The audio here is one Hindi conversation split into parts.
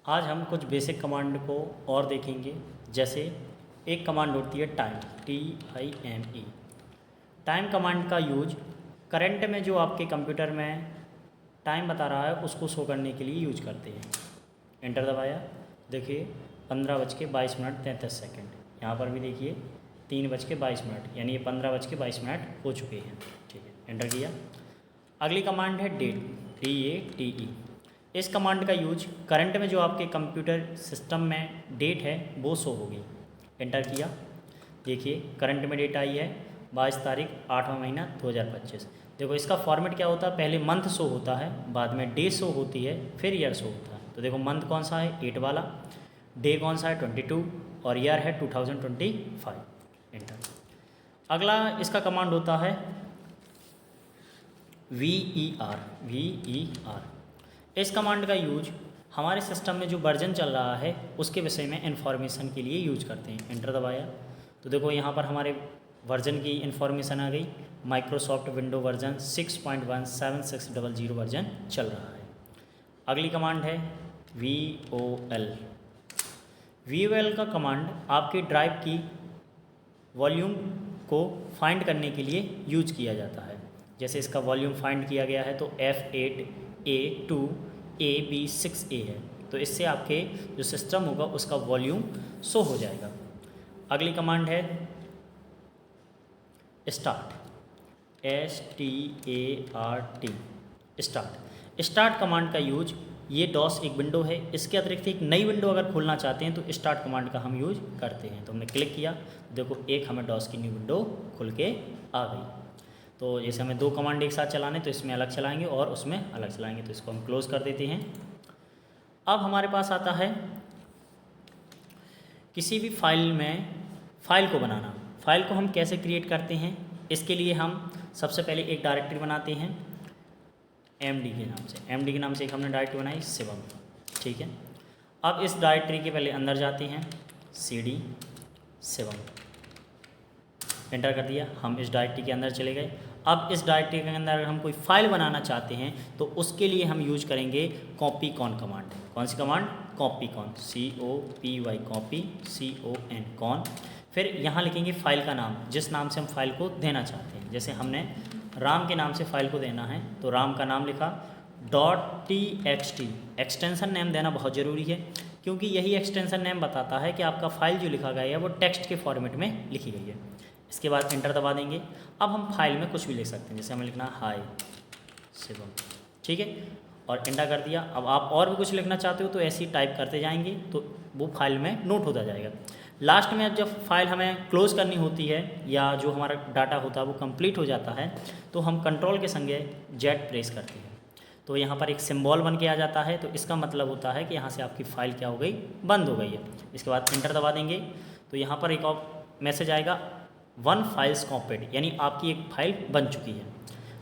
आज हम कुछ बेसिक कमांड को और देखेंगे। जैसे एक कमांड होती है टाइम, TIME। टाइम कमांड का यूज करंट में जो आपके कंप्यूटर में टाइम बता रहा है उसको शो करने के लिए यूज करते हैं। एंटर दबाया, देखिए 15:22 यहाँ पर भी देखिए 3:22, यानी ये 15:22 हो चुके हैं। ठीक है, एंटर किया। अगली कमांड है डेट, DATE। इस कमांड का यूज करंट में जो आपके कंप्यूटर सिस्टम में डेट है वो शो होगी। एंटर किया, देखिए करंट में डेट आई है 22 तारीख 8वां महीना 2025। देखो इसका फॉर्मेट क्या होता है, पहले मंथ शो होता है, बाद में डे शो होती है, फिर ईयर शो होता है। तो देखो मंथ कौन सा है 8 वाला, डे कौन सा है 22 और ईयर है 2025। एंटर। अगला इसका कमांड होता है VER। इस कमांड का यूज हमारे सिस्टम में जो वर्जन चल रहा है उसके विषय में इंफॉर्मेशन के लिए यूज करते हैं। एंटर दबाया तो देखो यहाँ पर हमारे वर्जन की इंफॉर्मेशन आ गई। माइक्रोसॉफ्ट विंडो वर्जन 6.17600 वर्जन चल रहा है। अगली कमांड है VOL का कमांड आपकी ड्राइव की वॉल्यूम को फाइंड करने के लिए यूज किया जाता है। जैसे इसका वॉल्यूम फाइंड किया गया है तो F8A2AB6A है, तो इससे आपके जो सिस्टम होगा उसका वॉल्यूम शो हो जाएगा। अगली कमांड है स्टार्ट, START। स्टार्ट कमांड का यूज, ये डॉस एक विंडो है, इसके अतिरिक्त एक नई विंडो अगर खोलना चाहते हैं तो स्टार्ट कमांड का हम यूज करते हैं। तो हमने क्लिक किया, देखो एक हमें डॉस की न्यू विंडो खुल के आ गई। तो जैसे हमें दो कमांड एक साथ चलाने तो इसमें अलग चलाएंगे और उसमें अलग चलाएंगे, तो इसको हम क्लोज कर देते हैं। अब हमारे पास आता है किसी भी फाइल में फाइल को बनाना। फाइल को हम कैसे क्रिएट करते हैं, इसके लिए हम सबसे पहले एक डायरेक्टरी बनाते हैं MD के नाम से। MD के नाम से एक हमने डायरेक्टरी बनाई शिवम। ठीक है, अब इस डायरेक्टरी के पहले अंदर जाते हैं CD शिवम। एंटर कर दिया, हम इस डायरेक्टरी के अंदर चले गए। अब इस डायरेक्टरी के अंदर अगर हम कोई फाइल बनाना चाहते हैं तो उसके लिए हम यूज करेंगे copycon कमांड। कौन सी command? copycon, COPY, copy, CON, con. फिर यहाँ लिखेंगे फाइल का नाम, जिस नाम से हम फाइल को देना चाहते हैं। जैसे हमने राम के नाम से फाइल को देना है तो राम का नाम लिखा, .txt। एक्सटेंशन नेम देना बहुत ज़रूरी है, क्योंकि यही एक्सटेंशन नेम बताता है कि आपका फाइल जो लिखा गया है वो टेक्स्ट के फॉर्मेट में लिखी गई है। इसके बाद एंटर दबा देंगे। अब हम फाइल में कुछ भी लिख सकते हैं, जैसे हमें लिखना हाय शिवम। ठीक है, और एंटर कर दिया। अब आप और भी कुछ लिखना चाहते हो तो ऐसे ही टाइप करते जाएंगे तो वो फाइल में नोट होता जाएगा। लास्ट में जब फाइल हमें क्लोज करनी होती है या जो हमारा डाटा होता है वो कंप्लीट हो जाता है तो हम कंट्रोल के संगे Z प्रेस करते हैं, तो यहाँ पर एक सिंबल बन के आ जाता है। तो इसका मतलब होता है कि यहाँ से आपकी फ़ाइल क्या हो गई, बंद हो गई है। इसके बाद एंटर दबा देंगे तो यहाँ पर एक और मैसेज आएगा, 1 फाइल्स कॉपीड, यानी आपकी एक फ़ाइल बन चुकी है।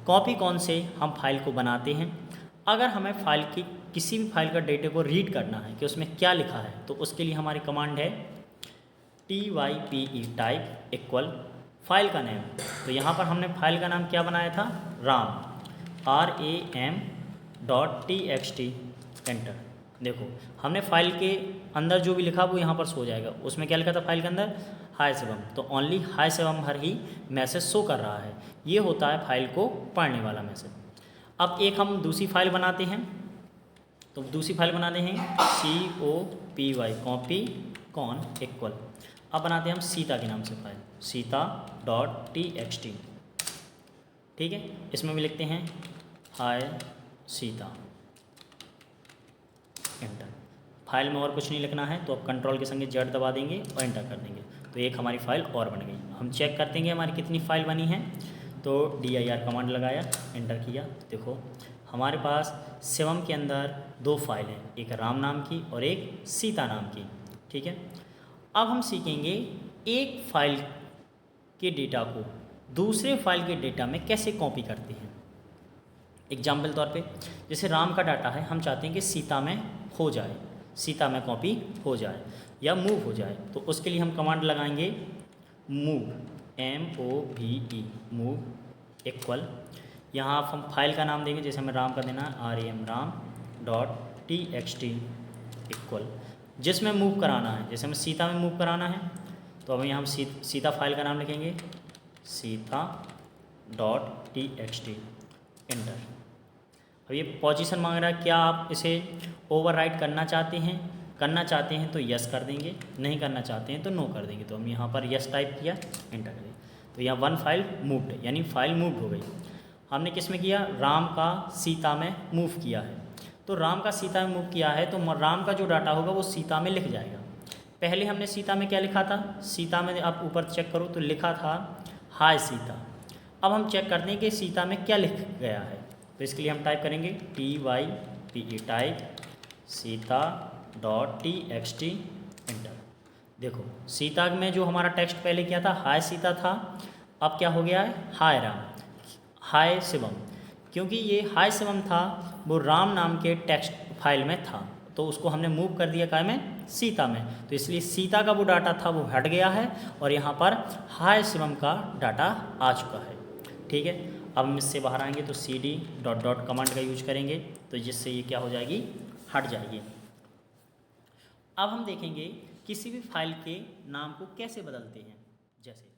copycon से हम फाइल को बनाते हैं। अगर हमें फाइल की किसी भी फाइल का डेटा को रीड करना है कि उसमें क्या लिखा है तो उसके लिए हमारी कमांड है TYPE, टाइप इक्वल फाइल का नेम। तो यहाँ पर हमने फाइल का नाम क्या बनाया था, राम, RAM.txt। एंटर। देखो हमने फाइल के अंदर जो भी लिखा वो यहाँ पर सो जाएगा। उसमें क्या लिखा था फाइल के अंदर, हाय शिवम, तो ओनली हाय शिवम हर ही मैसेज शो कर रहा है। ये होता है फाइल को पढ़ने वाला मैसेज। अब एक हम दूसरी फाइल बनाते हैं, तो दूसरी फाइल बनाते हैं COPY, copycon इक्वल, अब बनाते हैं हम सीता के नाम से फाइल, सीता.txt। ठीक है, इसमें भी लिखते हैं हाय सीता। एंटर। फाइल में और कुछ नहीं लिखना है तो अब कंट्रोल के संगे Z दबा देंगे और एंटर कर देंगे तो एक हमारी फ़ाइल और बन गई। हम चेक करते हैं हमारी कितनी फ़ाइल बनी है, तो dir कमांड लगाया, एंटर किया। देखो हमारे पास शिवम के अंदर 2 फाइल हैं, एक राम नाम की और एक सीता नाम की। ठीक है, अब हम सीखेंगे एक फाइल के डेटा को दूसरे फाइल के डेटा में कैसे कॉपी करते हैं। एग्जाम्पल तौर पे जैसे राम का डाटा है, हम चाहते हैं कि सीता में हो जाए, सीता में कॉपी हो जाए या मूव हो जाए, तो उसके लिए हम कमांड लगाएंगे मूव, MOVE, मूव इक्वल, यहाँ हम फाइल का नाम देंगे, जैसे हमें राम का देना है RAM, RAM.txt। इक्वल जिसमें मूव कराना है, जैसे हमें सीता में मूव कराना है तो अब यहाँ हम सीता फाइल का नाम लिखेंगे सीता .txt, एंटर। अब ये पोजीशन मांग रहा है, क्या आप इसे ओवरराइट करना चाहते हैं? करना चाहते हैं तो यस कर देंगे, नहीं करना चाहते हैं तो नो कर देंगे। तो हम यहाँ पर यस टाइप किया, एंटर करें तो यहाँ वन फाइल मूव्ड, यानी फाइल मूव्ड हो गई। हमने किस में किया? राम का सीता में मूव किया है। तो राम का सीता में मूव किया है तो राम का जो डाटा होगा वो सीता में लिख जाएगा। पहले हमने सीता में क्या लिखा था? सीता में आप ऊपर चेक करो तो लिखा था हाय सीता। अब हम चेक करते हैं कि सीता में क्या लिख गया है, तो इसके लिए हम टाइप करेंगे TYPE type Sita .txt, enter. देखो सीता में जो हमारा टेक्स्ट पहले क्या था? हाय सीता था, अब क्या हो गया है? हाय राम, हाय शिवम। क्योंकि ये हाय शिवम था वो राम नाम के टेक्स्ट फाइल में था, तो उसको हमने मूव कर दिया काय में? सीता में। तो इसलिए सीता का वो डाटा था वो हट गया है और यहाँ पर हाय शिवम का डाटा आ चुका है। ठीक है, अब हम इससे बाहर आएंगे तो CD डॉट कमांड का यूज करेंगे तो जिससे ये क्या हो जाएगी? हट जाएगी। अब हम देखेंगे किसी भी फाइल के नाम को कैसे बदलते हैं। जैसे